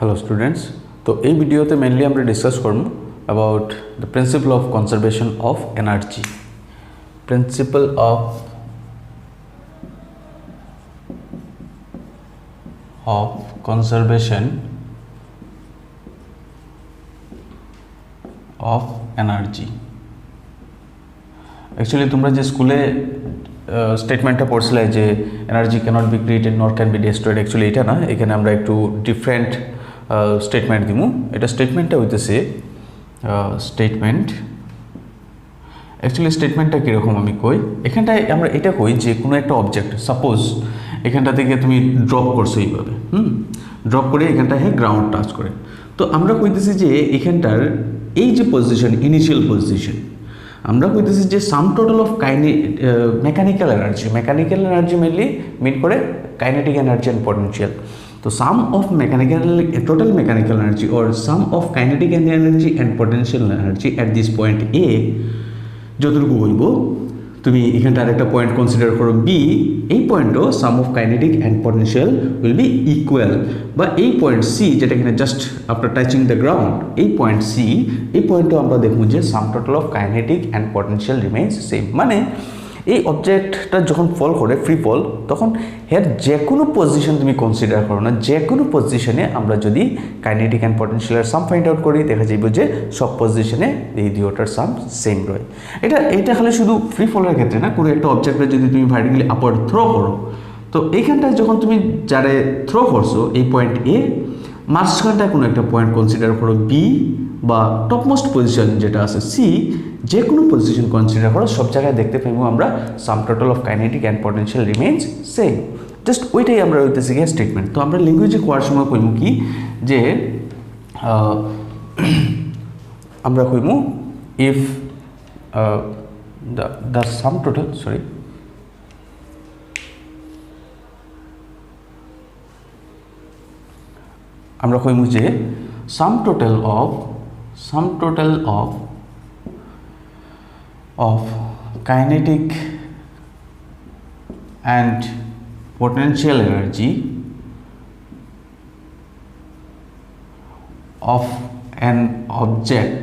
Hello students, তো এই ভিডিওতে মেইনলি আমরা ডিসকাস করব about the principle of conservation of energy. Principle of conservation of energy. Actually তোমরা যে স্কুলে স্টেটমেন্টটা পড়ছিলে যে এনার্জি ক্যানট বি ক্রিয়েটেড নর ক্যান বি ডেস্ট্রয়েড, অ্যাকচুয়ালি এটা না, এখানে আমরা একটু ডিফারেন্ট স্টেটমেন্ট দিব। এটা স্টেটমেন্টটা হইতেছে স্টেটমেন্ট, অ্যাকচুয়ালি স্টেটমেন্টটা কীরকম আমি কই, এখানটায় আমরা এটা কই যে কোনো একটা অবজেক্ট, সাপোজ এখানটা থেকে তুমি ড্রপ করছো এইভাবে, ড্রপ করে এখানটায় গ্রাউন্ড টাচ করে, তো আমরা কইতেছি যে এখানটার এই যে পজিশন, ইনিশিয়াল পজিশন, আমরা কইতেছি যে sum total of mechanical energy mainly mean করে কাইনেটিক এনার্জি অ্যান্ড পটেনশিয়াল। তো sum of total mechanical energy or sum of kinetic energy and potential energy at this point এ যতটুকু হইব, তুমি এখানটা আরেকটা পয়েন্ট কনসিডার করো বি, এই পয়েন্টও sum of kinetic and potential will be equal, বা এই পয়েন্ট সি যেটা এখানে just after touching the ground, এই পয়েন্ট সি, এই পয়েন্টও আমরা দেখব যে sum total of kinetic and potential remains same. মানে এই অবজেক্টটা যখন ফল করে, ফ্রি ফল, তখন এর যে কোনো পজিশন তুমি কনসিডার করো না, যে কোনো পজিশনে আমরা যদি কাইনেটিক অ্যান্ড পটেনশিয়ালের সাম ফাইন্ড আউট করি, দেখা যাইব যে সব পজিশনে এই দুটোটার সাম সেম রয়। এটা খালি শুধু ফ্রি ফলের ক্ষেত্রে না, কোনো একটা অবজেক্টে যদি তুমি ভার্টিক্যালি আপওয়ার্ড থ্রো করো, তো এইখানটায় যখন তুমি যারে থ্রো করছো এই পয়েন্ট এ, মাঝখানটায় কোনো একটা পয়েন্ট কনসিডার করো বি, বা টপমোস্ট পজিশন যেটা আছে সি, যে কোনো পজিশন কনসিডার করো, সব জায়গায় দেখতে পাইবো আমরা সাম total of kinetic and potential remains same. Just ওইটাই আমরা হইতেছি গিয়ে স্টেটমেন্ট। তো আমরা ল্যাঙ্গুয়েজে কোয়ার সময় কইমু কি, যে আমরা কইমু ইফ দ্য সাম টোটাল, আমরা কইমু যে sum total of kinetic and potential energy of an object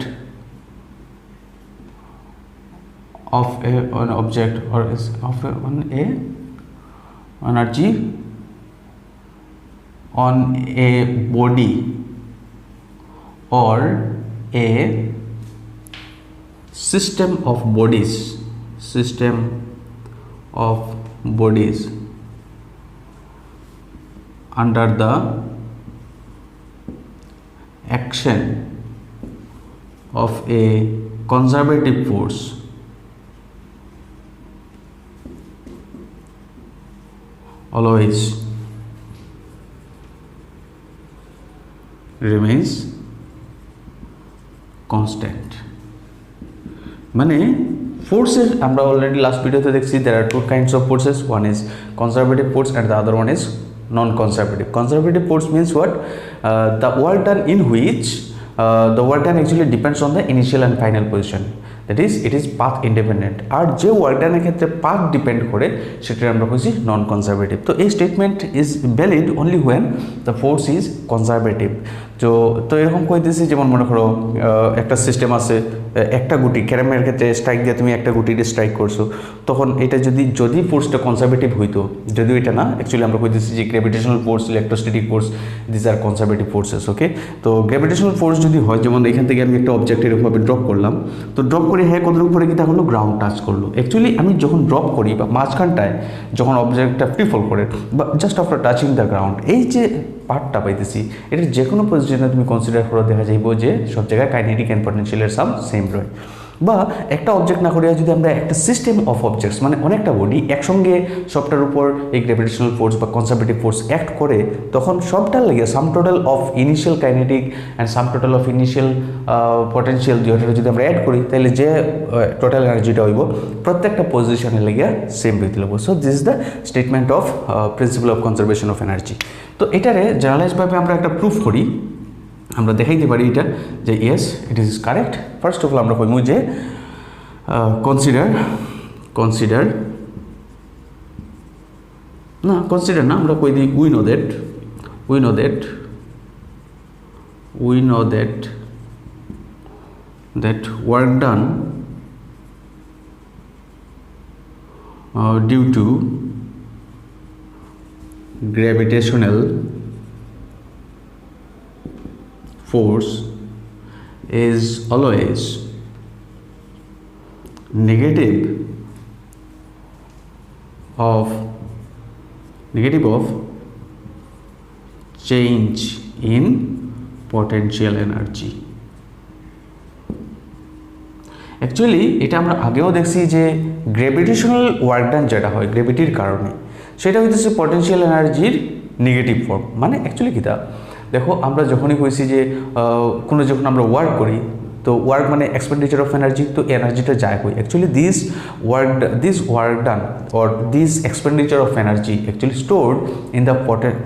or is of a energy on a body or a system of bodies under the action of a conservative force always remains constant। মানে forces আমরা already last ভিডিওতে দেখছি, there are two kinds of forces, one is conservative force and the other one is non-conservative. Conservative force means what? The work done in which the work done actually depends on the initial and final position, that is it is path independent। আর যে work ডানের ক্ষেত্রে path depend করে সেটা আমরা বলছি নন conservative. তো এই statement is valid only when the force is conservative. তো এরকম কইতেছি, যেমন মনে করো একটা সিস্টেম আছে, একটা গুটি ক্যারামের ক্ষেত্রে স্ট্রাইক দিয়ে তুমি একটা গুটি দিয়ে স্ট্রাইক করছো, তখন এটা যদি ফোর্সটা কনজারভেটিভ হইতো, যদিও এটা না, অ্যাকচুয়ালি আমরা কইতেছি যে gravitational force, electrostatic force, this are conservative forces. Okay, তো গ্র্যাভিটেশনাল ফোর্স যদি হয়, যেমন এখান থেকে আমি একটা অবজেক্ট এরকমভাবে ড্রপ করলাম, তো ড্রপ করে কতটুকু পরে কি তা হলো গ্রাউন্ড টাচ করলো। অ্যাকচুয়ালি আমি যখন ড্রপ করি বা মাঝখানটায় যখন অবজেক্টটা ফ্রি ফল করে বা just after touching the ground, এই যে পার্টটা পাইতেছি, এটার যে কোনো পজিশনে তুমি কনসিডার করে দেখা যাইব যে সব জায়গায় কাইনেটিক অ্যান্ড পটেনশিয়ালের সাম সেম রয়। বা একটা অবজেক্ট না করিয়া যদি আমরা একটা সিস্টেম অফ অবজেক্টস, মানে অনেকটা বডি একসঙ্গে সবটার উপর এই গ্র্যাভিটেশনাল ফোর্স বা কনজারভেটিভ ফোর্স অ্যাক্ট করে, তখন সবটার লেগে সাম total of initial kinetic and some total of initial potential দুইটা যদি আমরা অ্যাড করি, তাহলে যে টোটাল এনার্জিটা হইব প্রত্যেকটা পজিশনের লেগে সেম হইতে লাগবে। So this is the statement of principal of conservation of energy. তো এটারে জেনারেলাইজভাবে আমরা একটা প্রুফ করি, আমরা দেখাইতে পারি এটা যে yes it is correct. First of all আমরা কইমু যে কনসিডার না, কনসিডার না, আমরা কই দিই we know that we know that work done due to gravitational force is always negative of change in potential energy. Actually এটা আমরা আগেও দেখছি যে গ্র্যাভিটেশনাল ওয়ার্ক ডান যেটা হয় গ্র্যাভিটির কারণে সেটা হইতেছে পটেনশিয়াল এনার্জির নেগেটিভ ফর্ম। মানে অ্যাকচুয়ালি কিটা দেখো আমরা যখনই কইছি যে কোনো যখন আমরা ওয়ার্ক করি তো ওয়ার্ক মানে এক্সপেন্ডিচার অফ এনার্জি, তো এনার্জিটা যায় কই actually this work done or this expenditure of energy actually stored in the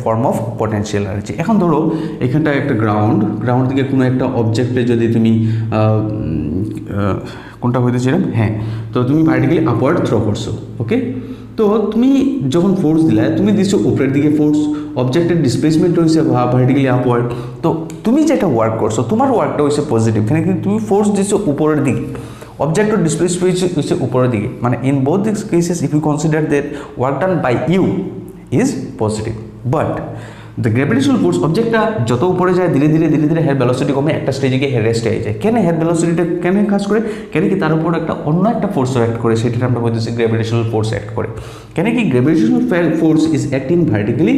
form of potential energy. এখন ধরো এখানটা একটা গ্রাউন্ড থেকে কোনো একটা অবজেক্টে যদি তুমি কোনটা হইতেছিলাম হ্যাঁ, তো তুমি ভার্টিক্যালি আপওয়ার্ড থ্রো করছো, ওকে। তো তুমি যখন ফোর্স দিলে তুমি দিচ্ছ উপরের দিকে ফোর্স, অবজেক্টের ডিসপ্লেসমেন্ট হয়েছে ভার্টিক্যালি আপওয়ার্ড, তো তুমি যেটা ওয়ার্ক করছো তোমার ওয়ার্কটা হয়েছে পজিটিভ, এখানে কিন্তু তুমি ফোর্স দিচ্ছ উপরের দিকে, অবজেক্টের ডিসপ্লেসমেন্ট হয়েছে উপরের দিকে। মানে in both this cases if you consider that work done by you is positive, but the gravitational force অবজেক্টটা যত উপরে যায় ধীরে ধীরে হেড ভেলোসিটি কমে একটা স্টেজে গিয়ে রেস্টে হয়ে যায়। কেন হেড ভেলোসিটিটা কেন কাজ করে, কেন কি তার উপর একটা অন্য একটা ফোর্স অ্যাক্ট করে, সেটা আমরা বলতেছি গ্র্যাভিটেশনাল ফোর্স অ্যাক্ট করে। কেন কি gravitational force is acting vertically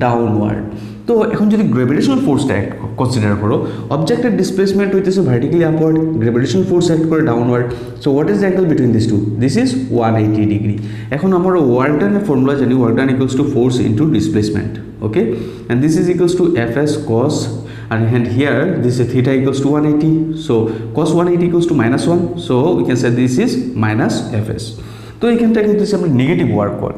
downward. তো এখন যদি গ্র্যাভিটেশনাল ফোর্সটা কনসিডার করো, অবজেক্টের ডিসপ্লেসমেন্ট হইতেছে vertically upward, gravitational force act করে downward. So what is the angle between this two? This is 180 degree. এখন আমরা ওয়ার্ক ডানের ফর্মুলা জানি, work done equals to force into displacement, okay, and this is equals to fs cos, and here this is theta equals to 180, so cos 180 equals to -1, so we can say this is minus fs. তো এইখানটা হইতেছে আমরা negative work কর,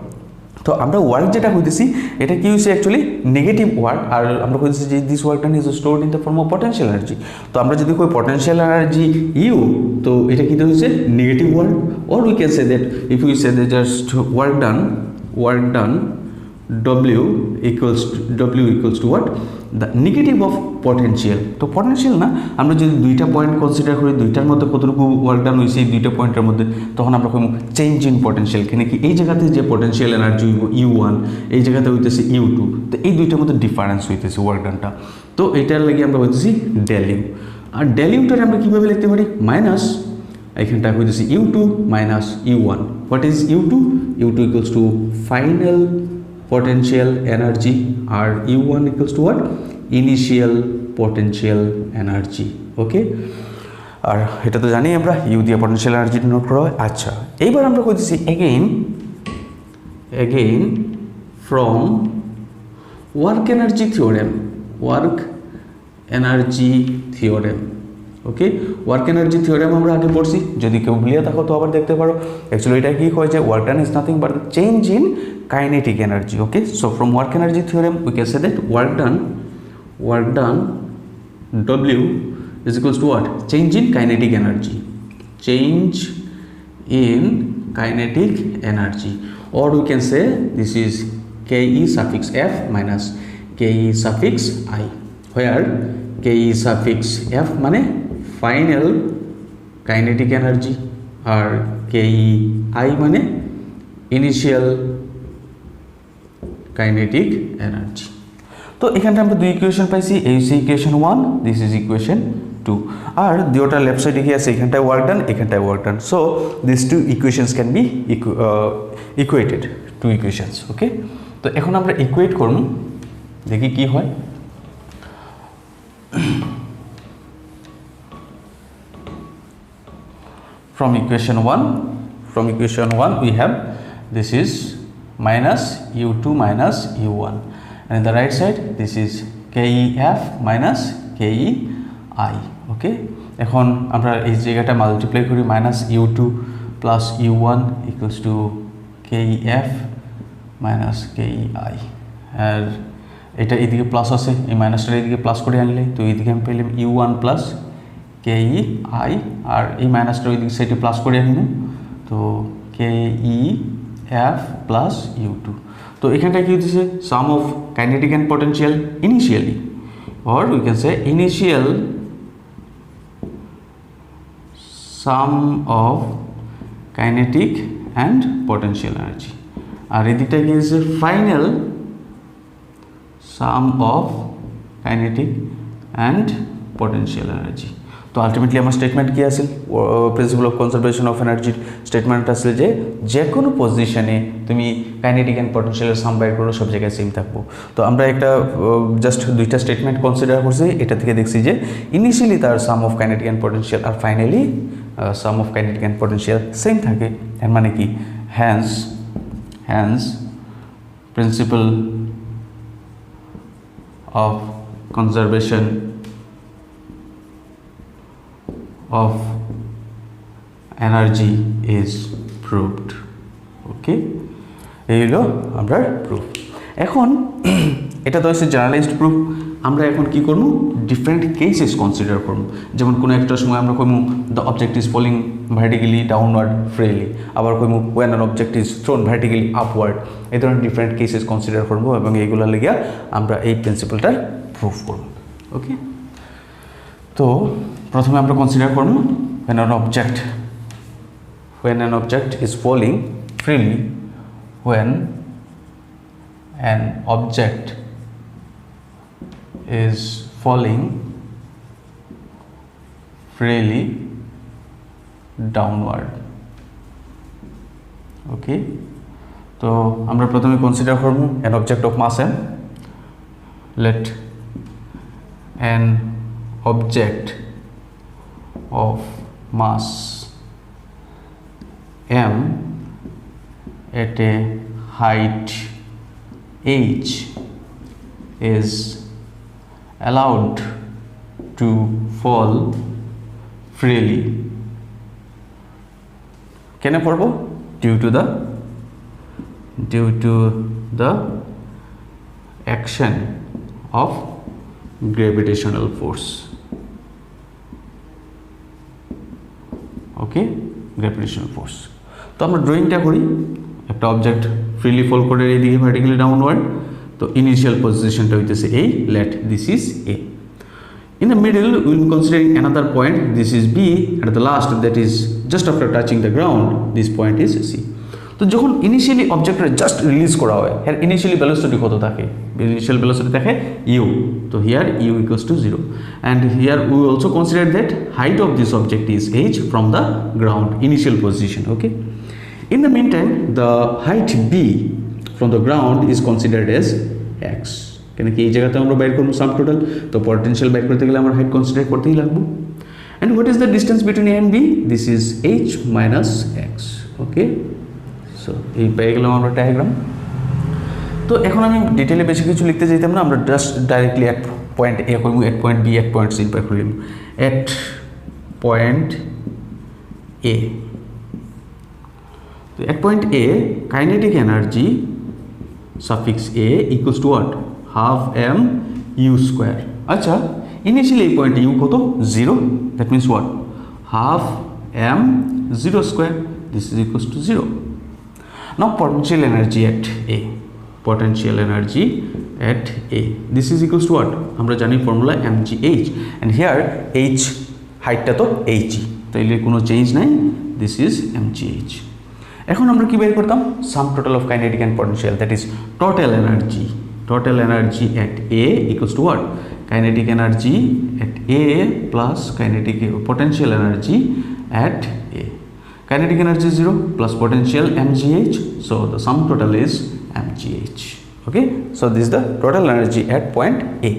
তো আমরা work যেটা হইতেছি এটা কি হইছে অ্যাকচুয়ালি নেগেটিভ ওয়ার্ক, আর আমরা কইতেছি যে this work done is stored in the form of potential energy. তো আমরা যদি কই পটেনশিয়াল এনার্জি ইউ, তো এটা কি হইছে negative work, or we can say that if you say that just work done W equals to what? The negative of potential. তো potential না, আমরা যদি দুইটা পয়েন্ট কনসিডার করি, দুইটার মধ্যে কতটুকু ওয়ার্ক ডান হয়েছে এই দুইটা পয়েন্টের মধ্যে, তখন আমরা কইব চেঞ্জ ইন পটেনশিয়াল। কেন কি এই জায়গাতে যে পটেনশিয়াল এনার্জি U1, এই জায়গাতে হইতেছে U2, তো এই দুইটার মধ্যে ডিফারেন্স হইতেছে ওয়ার্ক ডানটা, তো এটার লাগি আমরা হইতেছি ডেল ইউ। আর ডেল ইউটার আমরা কীভাবে লিখতে পারি? মাইনাস এখানটা হইতেছে U2 minus U1। What is U2? U2 equals to final potential energy, আর U1 equals to what? Initial potential energy, okay? আর এটা তো জানি আমরা U দিয়ে potential energy নোট করা হয়। আচ্ছা, এইবার আমরা কইতেছি again from work energy theorem, okay. Work energy theorem আমরা আগে পড়ছি, যদি কেউ ভুলিয়ে থাকো তো আবার দেখতে পারো। অ্যাকচুয়ালি এটা কি হয় যে work done is nothing but the change in kinetic energy, okay. So from work energy theorem we can say that work done W is equals to what? Change in kinetic energy, or we can say this is Ke suffix F minus Ke suffix I, where Ke suffix F মানে final kinetic energy, আর KEI মানে initial kinetic energy. তো এখানটা আমরা দুই equation পাইছি, এই হচ্ছে ইকুয়েশন 1, দিস ইজ ইকুয়েশন 2, আর দুটোটা লেফট সাইডে কি আছে, এখানটায় ওয়ার্ক ডান, এখানটায় work done. So this two equations can be equated, two equations, okay. তো এখন আমরা ইকুয়েট করব, দেখি কি হয়। From equation 1 we have this is minus U2 minus U1, and in the right side this is KEF minus KEI, okay. এখন আমরা এই জায়গাটা মাল্টিপ্লাই করি, minus U2 plus U1 equals to KEF minus KEI, আর এটা এদিকে plus আছে, এই মাইনাসটা এদিকে প্লাস করে আনলে তো এইদিকে আমি পেলাম U1 প্লাস KEI, আর এই মাইনাসটা ওই দিক সাইডে প্লাস করে আনলাম, তো KEF প্লাস U2। তো এখানটা কি হচ্ছে sum of kinetic and potential or we can say initial sum of kinetic and potential energy, আর এদিকটা কি হচ্ছে final sum of kinetic and potential energy. তো আলটিমেটলি আমার স্টেটমেন্ট কি আছে, প্রিন্সিপাল অফ কনজারভেশন অফ এনার্জির স্টেটমেন্ট আছে যে কোনো পজিশনে তুমি কাইনেটিক অ্যান্ড পটেনশিয়ালের সাম বাইর করো, সব জায়গায় সেম থাকবো। তো আমরা একটা জাস্ট দুইটা স্টেটমেন্ট কনসিডার করছি, এটা থেকে দেখছি যে ইনিশিয়ালি তার sum of kinetic and potential আর finally sum of kinetic and potential same থাকে। এর মানে কি, hence principle of conservation of energy is proved. Okay, এই হলো আমরা প্রুফ। এখন এটা তো হচ্ছে জেনারেলাইজড প্রুফ। আমরা এখন কি করব, ডিফারেন্ট কেসেস কনসিডার করব। যেমন কোনো একটা সময় আমরা কইমু the object is falling vertically downward freely, আবার কইমু when an object is thrown vertically upward. এই ধরনের ডিফারেন্ট কেসেস কনসিডার করব এবং এইগুলো লেগে আমরা এই প্রিন্সিপালটার প্রুফ করব। ওকে, তো প্রথমে আমরা কনসিডার করব when an object is falling freely, when an object is falling freely downward. ওকে, তো আমরা প্রথমে কনসিডার করব an object of mass m. Let an object of mass m at a height h is allowed to fall freely. Can I purbo? Due to the action of gravitational force. Okay, gravitational force. তো আমরা ড্রয়িংটা করি, একটা object freely ফল করে এইদিকে vertically downward. তো initial পজিশনটা হইতেছে এই, let this is A. In the middle will be considering another point, this is B, at the last that is just after touching the ground, this point is C. তো যখন initially অবজেক্টটা just release করা হয়, এর initially velocity কত থাকে? Initial velocity থাকে u. তো here u equals to 0, and here we also consider that height of this object is h from the ground, initial position. Okay, in the meantime the height b from the ground is considered as x, কেন কি এই জায়গাতে আমরা বাইর করব sum total. তো potential বাইর করতে গেলে আমরা হাইট কনসিডার করতেই লাগবে। and what is the distance between a and b? This is h minus x. Okay, so এই পেয়ে গেলাম আমরা ডায়াগ্রাম। তো এখন আমি ডিটেলে বেশি কিছু লিখতে চাইতাম না, আমরা just directly at point A করব, at point B, at point C by করলাম। এট পয়েন্ট এ, তো at point A kinetic energy suffix A equals to what, half M U square. আচ্ছা, ইনিশিয়ালি এই পয়েন্টে ইউ কত? 0, that means what, half M 0 square, this is equals to 0. Now potential energy at A, potential energy at A, this is equals to what? আমরা জানি formula mgh, and here h হাইটটা তো h, তাইলে কোনো change নাই, this is mgh. এখন আমরা কি বের করতাম? সাম total of kinetic and potential, that is total energy at A equals to what? Kinetic energy at A plus kinetic potential energy at A. Kinetic energy is 0 plus potential mgh, so the sum total is mgh. Okay, so this is the total energy at point A.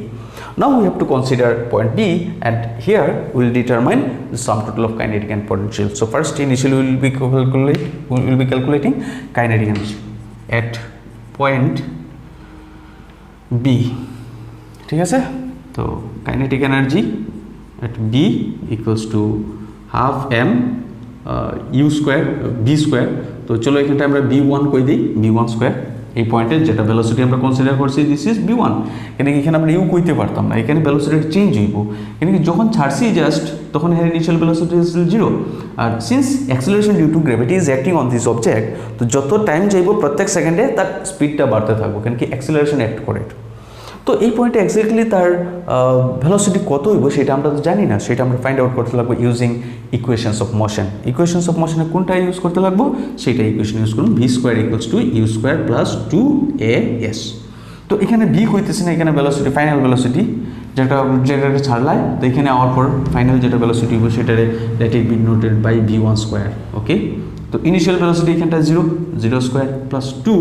Now we have to consider point B, and here we will determine the sum total of kinetic and potential. So first initially we will be calculating kinetic energy at point B. ঠিক আছে, তো kinetic energy at B equals to half m u square v square. তো চলো এখানটা আমরা b1 কই দিই, b1 square. এই পয়েন্টে যেটা ভেলোসিটি আমরা কনসিডার করছি, দিস ইজ b1। কেন কি এখানে আমরা ইউ কইতে পারতাম না, এখানে ভেলোসিটি চেঞ্জ হইব। কেন কি যখন ছাড়ছি জাস্ট, তখন এর ইনিশিয়াল ভেলোসিটি ইজ 0, আর since acceleration due to gravity is acting on this object, তো যত টাইম যাইব প্রত্যেক সেকেন্ডে তার স্পিডটা বাড়তে থাকবো, কেন কি অ্যাক্সিলারেশন অ্যাক্ট করে। তো তো এই পয়েন্টে এক্স্যাক্টলি তার ভেলোসিটি কত হইব সেটা আমরা তো জানি না, সেটা আমরা ফাইন্ড আউট করতে লাগবো using equations of motion. Equations of মোশনে কোনটা ইউজ করতে লাগবো, সেটা ইকুয়েশন ইউজ করুন, V square equals to you square plus 2as। তো এখানে ভি হইতেছে না, এখানে ভেলোসিটি, ফাইনাল ভেলোসিটি যেটা ছাড়লাই, তো এখানে আওয়ার পর ফাইনাল যেটা ভেলোসিটি হইব সেটারে let it be noted by v1 square. Okay, তো ইনিশিয়াল ভেলোসিটি এখানটা 0 স্কোয়ার প্লাস 2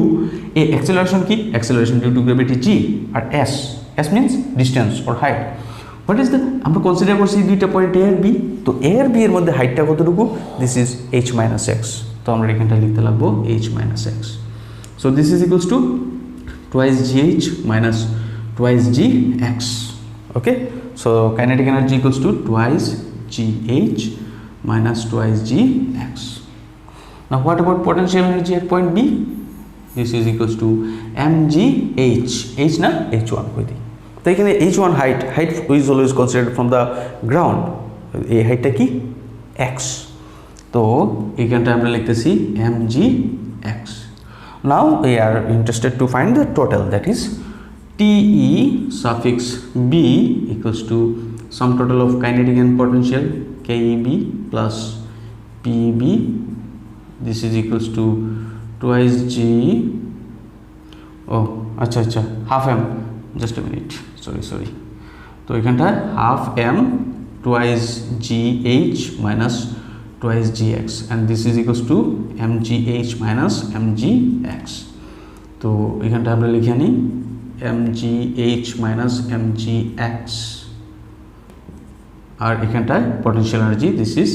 এ অ্যাক্সেলারেশন কি, acceleration due to gravity g, আর s means distance or height. What is the, আমরা কনসিডার করছি দুইটা পয়েন্ট এ আর বি, তো এ আর বি এর মধ্যে হাইটটা কতটুকু, this is h minus x. তো আমরা এখানটা লিখতে লাগবো h minus x. So this is equals two twice gh minus twice gx. Okay, so kinetic energy equals to twice gh minus twice gx. Now what about potential energy at point B? This is equals to mgh, h na h1 কই দিই, তো এখানে h1 height is always considered from the ground, এই হাইটটা কি x, তো এখানটা আমরা লিখতেছি mgx. Now we are interested to find the total, that is TE suffix B equals to sum total of kinetic and potential KEB plus PEB. This is equals to twice G, oh acha half m, just a minute, sorry, তো এখানটা half m twice GH minus twice gx, and this is equals to mgh minus mgx. তো এখানটা আমরা লিখে নিই mgh minus mgx, আর এখানটায় potential energy this is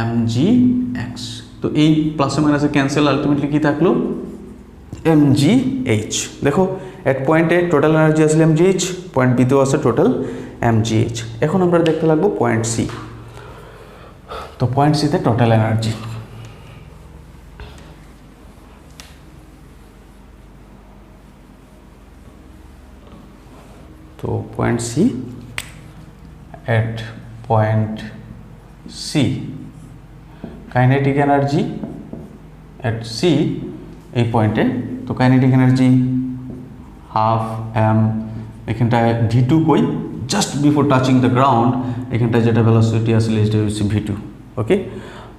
mgx. তো এই প্লাসে মাইনাসে ক্যান্সেল, আলটিমেটলি কি থাকলো mgh। দেখো এট পয়েন্টে টোটাল এনার্জি আসলে mgh, পয়েন্ট বিতেও আছে টোটাল mgh। এখন আমরা দেখতে লাগবো পয়েন্ট সি। তো পয়েন্ট সিতে টোটাল এনার্জি, তো point C, at point C kinetic energy at C, এই পয়েন্টে, তো কাইনেটিক এনার্জি হাফ এম, এখানটায় v2 কই, just before touching the ground এখানটায় যেটা ভেলোসিটি আসলে এটা হচ্ছে v2। Okay,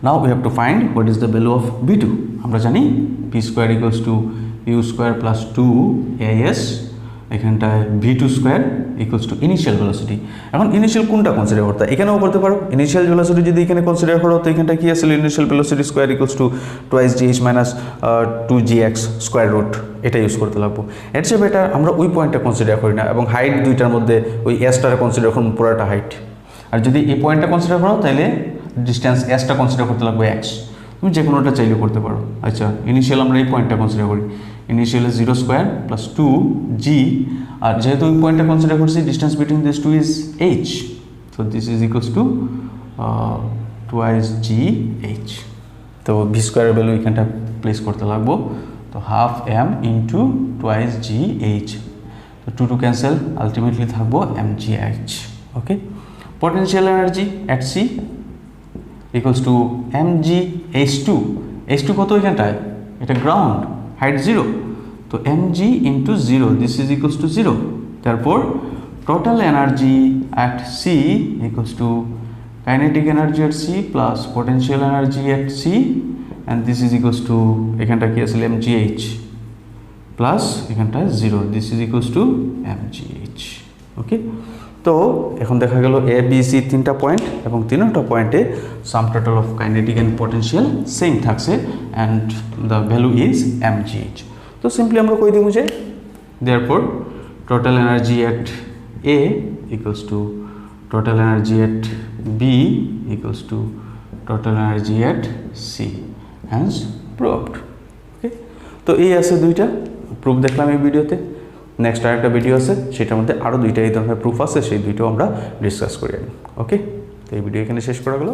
now we have to find what is the value of v2। আমরা জানি p square equals to you square plus 2as, এখানটায় v2 square equals to initial velocity. এখন initial কোনটা কনসিডার করতে, এখানেও করতে পারো ইনিশিয়াল ভেলোসিটি যদি এখানে কনসিডার করো, তো এখানটা কি আসলে initial velocity square equals to twice gh minus 2gx square root, এটা ইউজ করতে লাগবো। এর চেয়ে বেটার আমরা ওই পয়েন্টটা কনসিডার করি না, এবং হাইট দুইটার মধ্যে ওই এসটারে কনসিডার করুন পুরোটা হাইট, আর যদি এই পয়েন্টটা কনসিডার করো তাহলে ডিস্টেন্স এসটা কনসিডার করতে লাগবে এক্স, তুমি যে কোনোটা চাইলে করতে পারো। আচ্ছা, ইনিশিয়াল আমরা এই পয়েন্টটা কনসিডার করি, ইনিশিয়াল 0 স্কোয়ার প্লাস 2g, আর যেহেতু ওই পয়েন্টটা কনসিডার করছি distance between this two is h, so this is equals to twice gh। তো v স্কোয়ারের ভ্যালু এখানটা প্লেস করতে লাগবো, তো half m into twice gh, তো 2 টু ক্যান্সেল, আলটিমেটলি থাকবো mgh। Okay, potential energy at c equals to mgh2, h2 কত এখানটায়, এটা গ্রাউন্ড, হাইট 0, তো mg into 0, this is equals to 0, therefore total energy at c equals to kinetic energy at c plus potential energy at c, and this is equals to এখানটা কি আসলে mgh plus এখানটা 0, this is equals to mgh। ওকে, তো এখন দেখা গেল A B C তিনটা point, এবং তিনটা পয়েন্টে sum total of kinetic and potential same থাকছে, and the value is mgh। তো সিম্পলি আমরা কই দিব যে therefore total energy at A equals to total energy at B equals to total energy at C, hence proved. Okay, তো এই আছে দুইটা প্রুফ দেখলাম এই ভিডিওতে। নেক্সট আরেকটা ভিডিও আছে, সেটার মধ্যে আরও দুইটা এই ধরনের প্রুফ আছে, সেই দুইটাও আমরা ডিসকাস করি। ওকে, তো এই ভিডিও এখানে শেষ করা গেলো।